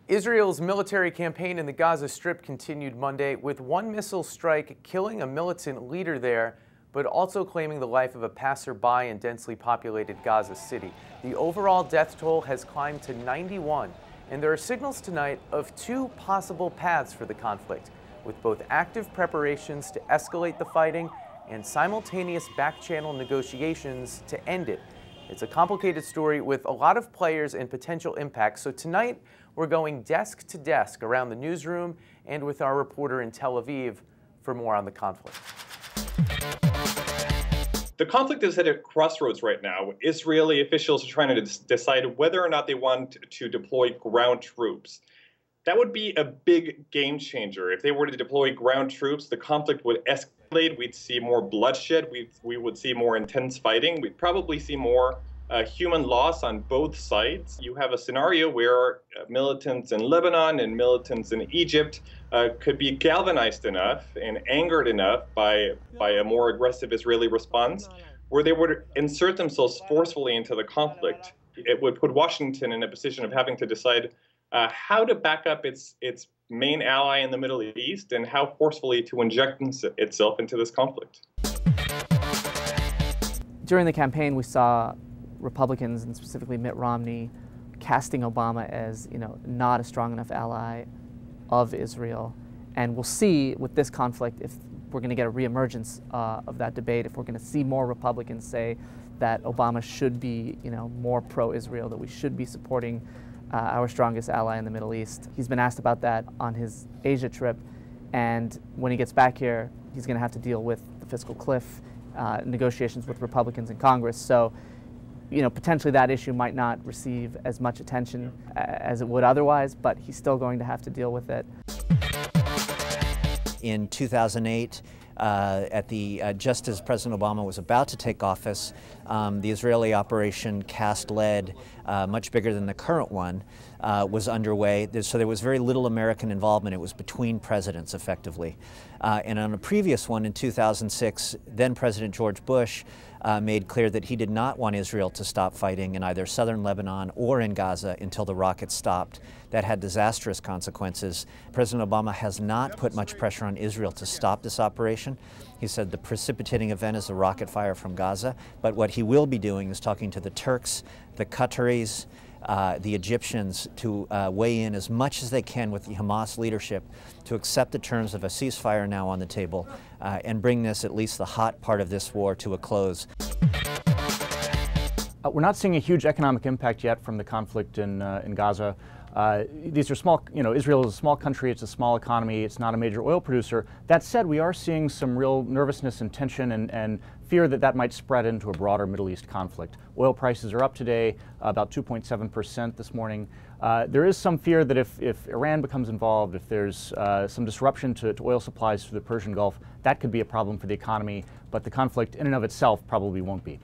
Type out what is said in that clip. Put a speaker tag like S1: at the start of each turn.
S1: Israel's military campaign in the Gaza Strip continued Monday with one missile strike killing a militant leader there, but also claiming the life of a passerby in densely populated Gaza City. The overall death toll has climbed to 91, and there are signals tonight of two possible paths for the conflict, with both active preparations to escalate the fighting and simultaneous back-channel negotiations to end it. It's a complicated story with a lot of players and potential impacts, so tonight we're going desk to desk around the newsroom and with our reporter in Tel Aviv for more on the conflict.
S2: The conflict is at a crossroads right now. Israeli officials are trying to decide whether or not they want to deploy ground troops. That would be a big game changer. If they were to deploy ground troops, the conflict would escalate. We'd see more bloodshed. We would see more intense fighting. We'd probably see more human loss on both sides. You have a scenario where militants in Lebanon and militants in Egypt could be galvanized enough and angered enough by a more aggressive Israeli response, where they would insert themselves forcefully into the conflict. It would put Washington in a position of having to decide how to back up its main ally in the Middle East and how forcefully to inject itself into this conflict.
S3: During the campaign, we saw Republicans, and specifically Mitt Romney, casting Obama as, not a strong enough ally of Israel. And we'll see with this conflict if we're going to get a reemergence of that debate, if we're going to see more Republicans say that Obama should be, more pro-Israel, that we should be supporting our strongest ally in the Middle East. He's been asked about that on his Asia trip, and when he gets back here, he's going to have to deal with the fiscal cliff, negotiations with Republicans in Congress. So, potentially that issue might not receive as much attention as it would otherwise, but he's still going to have to deal with it.
S4: In 2008, just as President Obama was about to take office, the Israeli operation Cast Lead, much bigger than the current one, was underway. So there was very little American involvement. It was between presidents, effectively. And on a previous one in 2006, then President George Bush made clear that he did not want Israel to stop fighting in either southern Lebanon or in Gaza until the rockets stopped. That had disastrous consequences. President Obama has not put much pressure on Israel to stop this operation. He said the precipitating event is a rocket fire from Gaza, but what he will be doing is talking to the Turks, the Qataris, the Egyptians to weigh in as much as they can with the Hamas leadership to accept the terms of a ceasefire now on the table and bring this, at least the hot part of this war, to a close.
S5: We're not seeing a huge economic impact yet from the conflict in Gaza. These are small, Israel is a small country, it's a small economy, it's not a major oil producer. That said, we are seeing some real nervousness and tension and fear that that might spread into a broader Middle East conflict. Oil prices are up today, about 2.7% this morning. There is some fear that if Iran becomes involved, if there's some disruption to oil supplies through the Persian Gulf, that could be a problem for the economy, but the conflict in and of itself probably won't be.